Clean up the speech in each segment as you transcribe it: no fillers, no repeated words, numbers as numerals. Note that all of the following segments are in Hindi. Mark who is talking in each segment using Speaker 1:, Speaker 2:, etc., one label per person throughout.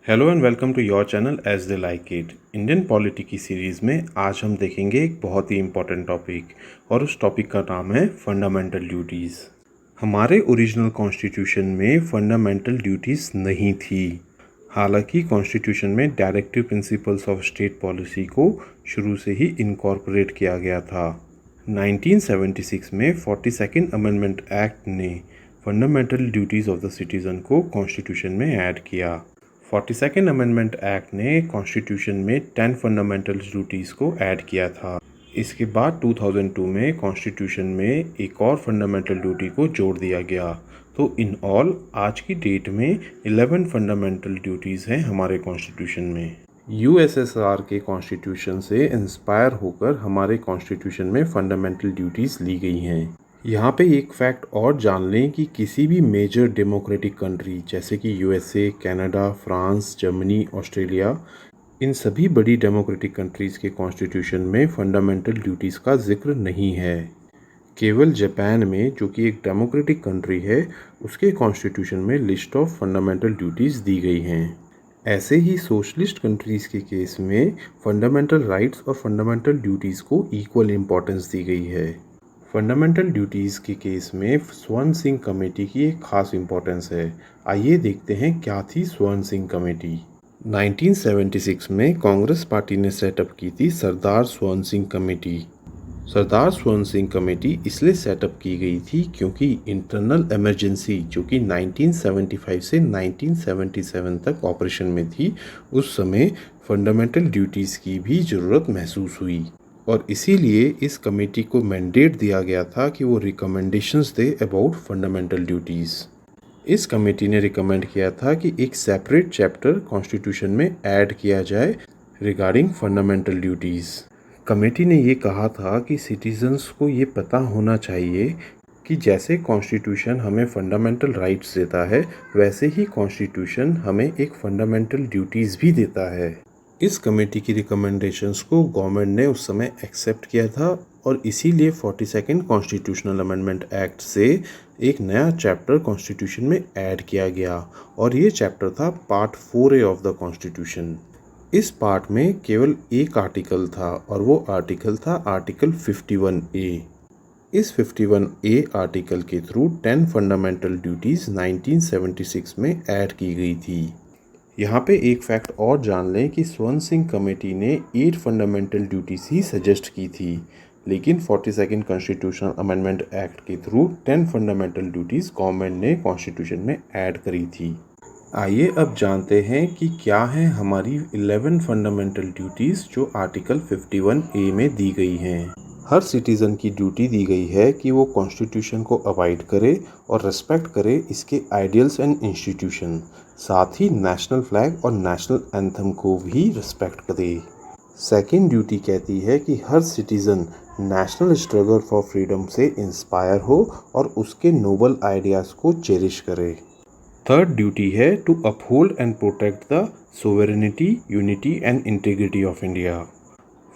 Speaker 1: Hello and welcome to your channel as they like it. Indian polity की सीरीज़ में आज हम देखेंगे एक बहुत ही इम्पॉर्टेंट टॉपिक और उस टॉपिक का नाम है फंडामेंटल ड्यूटीज़। हमारे ओरिजिनल कॉन्स्टिट्यूशन में फंडामेंटल ड्यूटीज़ नहीं थी। हालांकि कॉन्स्टिट्यूशन में directive principles of state policy को शुरू से ही इनकॉर्पोरेट किया गया था। 1976 में 42nd अमेंडमेंट एक्ट ने fundamental duties of the citizen को कॉन्स्टिट्यूशन में ऐड किया। 42nd अमेंडमेंट एक्ट ने कॉन्स्टिट्यूशन में 10 फंडामेंटल ड्यूटीज़ को ऐड किया था। इसके बाद 2002 में कॉन्स्टिट्यूशन में एक और फंडामेंटल ड्यूटी को जोड़ दिया गया। तो इन ऑल आज की डेट में 11 फंडामेंटल ड्यूटीज़ हैं हमारे कॉन्स्टिट्यूशन में। यूएसएसआर के कॉन्स्टिट्यूशन से इंस्पायर होकर हमारे कॉन्स्टिट्यूशन में फंडामेंटल ड्यूटीज़ ली गई हैं। यहाँ पे एक फैक्ट और जान लें कि किसी भी मेजर डेमोक्रेटिक कंट्री जैसे कि USA, Canada, France, Germany, Australia, इन सभी बड़ी डेमोक्रेटिक कंट्रीज़ के कॉन्स्टिट्यूशन में फंडामेंटल ड्यूटीज़ का जिक्र नहीं है। केवल जापान में, जो कि एक डेमोक्रेटिक कंट्री है, उसके कॉन्स्टिट्यूशन में लिस्ट ऑफ फंडामेंटल ड्यूटीज़ दी गई हैं। ऐसे ही सोशलिस्ट कंट्रीज़ के केस में फंडामेंटल राइट्स और फंडामेंटल ड्यूटीज़ को इक्वल इम्पोर्टेंस दी गई है। फंडामेंटल ड्यूटीज़ के केस में स्वर्ण सिंह कमेटी की एक खास इम्पोर्टेंस है। आइए देखते हैं क्या थी स्वर्ण सिंह कमेटी। 1976 में कांग्रेस पार्टी ने सेटअप की थी सरदार स्वर्ण सिंह कमेटी। सरदार स्वर्ण सिंह कमेटी इसलिए सेटअप की गई थी क्योंकि इंटरनल इमरजेंसी, जो कि 1975 से 1977 तक ऑपरेशन में थी, उस समय फंडामेंटल ड्यूटीज़ की भी ज़रूरत महसूस हुई और इसीलिए इस कमेटी को मैंडेट दिया गया था कि वो recommendations they about fundamental duties. इस कमेटी ने रिकमेंड किया था कि एक सेपरेट चैप्टर कॉन्स्टिट्यूशन में ऐड किया जाए रिगार्डिंग फंडामेंटल ड्यूटीज़। कमेटी ने ये कहा था कि सिटीजन्स को ये पता होना चाहिए कि जैसे कॉन्स्टिट्यूशन हमें फंडामेंटल राइट्स देता है, वैसे ही कॉन्स्टिट्यूशन हमें एक फंडामेंटल ड्यूटीज़ भी देता है। इस कमेटी की रिकमेंडेशंस को गवर्नमेंट ने उस समय एक्सेप्ट किया था और इसीलिए 42nd कॉन्स्टिट्यूशनल अमेंडमेंट एक्ट से एक नया चैप्टर कॉन्स्टिट्यूशन में ऐड किया गया और ये चैप्टर था part 4A of the constitution. इस पार्ट में केवल एक आर्टिकल था और वो आर्टिकल था आर्टिकल 51A। इस 51A आर्टिकल के थ्रू 10 फंडामेंटल ड्यूटीज़ 1976 में ऐड की गई थी। यहाँ पे एक फैक्ट और जान लें कि स्वर्ण सिंह कमेटी ने 8 फंडामेंटल ड्यूटीज़ ही सजेस्ट की थी, लेकिन 42nd कॉन्स्टिट्यूशनल अमेंडमेंट एक्ट के थ्रू 10 फंडामेंटल ड्यूटीज़ गवर्नमेंट ने कॉन्स्टिट्यूशन में ऐड करी थी। आइए अब जानते हैं कि क्या हैं हमारी 11 फंडामेंटल ड्यूटीज़ जो आर्टिकल 51A में दी गई हैं। हर सिटीज़न की ड्यूटी दी गई है कि वो कॉन्स्टिट्यूशन को अवॉइड करे और रिस्पेक्ट करे इसके आइडियल्स एंड इंस्टीट्यूशन, साथ ही नेशनल फ्लैग और नेशनल एंथम को भी रिस्पेक्ट करे। सेकेंड ड्यूटी कहती है कि हर citizen national struggle for freedom से इंस्पायर हो और उसके नोबल आइडियाज़ को चेरिश करे। थर्ड ड्यूटी है to uphold and protect the sovereignty, unity and integrity of India.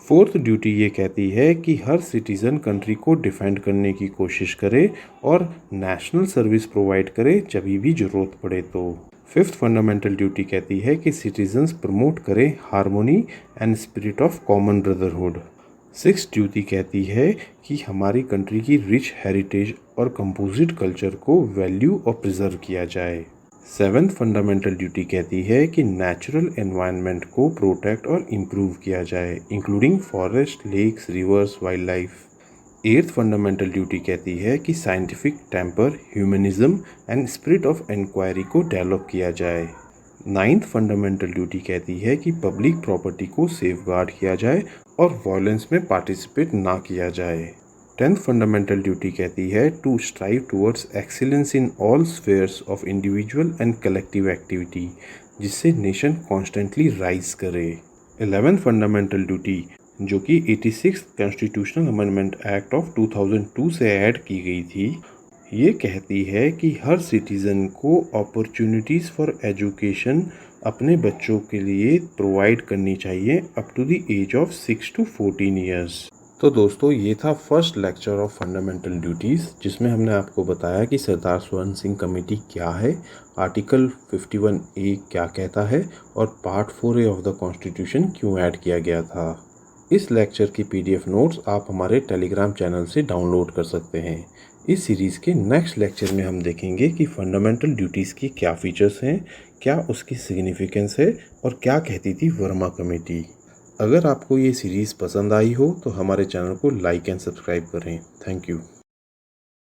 Speaker 1: Fourth duty ये कहती है कि हर सिटीज़न कंट्री को डिफेंड करने की कोशिश करे और नेशनल सर्विस प्रोवाइड करे जब भी ज़रूरत पड़े तो। फिफ्थ फंडामेंटल ड्यूटी कहती है कि सिटीजन्स प्रमोट करें harmony and spirit of common brotherhood. Sixth duty कहती है कि हमारी कंट्री की रिच हेरिटेज और कंपोजिट कल्चर को वैल्यू और प्रिजर्व किया जाए। सेवन्थ फंडामेंटल ड्यूटी कहती है कि नेचुरल एनवायरनमेंट को प्रोटेक्ट और इम्प्रूव किया जाए, including forest, lakes, rivers, wildlife. Eighth fundamental duty कहती है कि scientific temper, humanism and spirit of inquiry को डेवलप किया जाए। नाइन्थ फंडामेंटल ड्यूटी कहती है कि पब्लिक प्रॉपर्टी को सेफगार्ड किया जाए और वायलेंस में पार्टिसिपेट ना किया जाए। 10th फंडामेंटल ड्यूटी कहती है to strive towards excellence in all spheres of individual and collective activity, जिससे नेशन कॉन्स्टेंटली राइज करे। 11th फंडामेंटल ड्यूटी, जो कि 86th constitutional amendment act of 2002 से ऐड की गई थी, ये कहती है कि हर सिटीज़न को अपॉर्चुनिटीज़ फॉर एजुकेशन अपने बच्चों के लिए प्रोवाइड करनी चाहिए up to the age of 6 to 14 years. तो दोस्तों ये था first lecture of fundamental duties, जिसमें हमने आपको बताया कि सरदार स्वर्ण सिंह कमेटी क्या है, आर्टिकल 51A क्या कहता है और part 4A of the constitution क्यों ऐड किया गया था। इस लेक्चर की PDF नोट्स आप हमारे टेलीग्राम चैनल से डाउनलोड कर सकते हैं। इस सीरीज़ के नेक्स्ट लेक्चर में हम देखेंगे कि फंडामेंटल ड्यूटीज़ की क्या फीचर्स हैं, क्या उसकी सिग्निफिकेंस है और क्या कहती थी वर्मा कमेटी। अगर आपको ये सीरीज़ पसंद आई हो तो हमारे चैनल को लाइक एंड सब्सक्राइब करें। Thank you.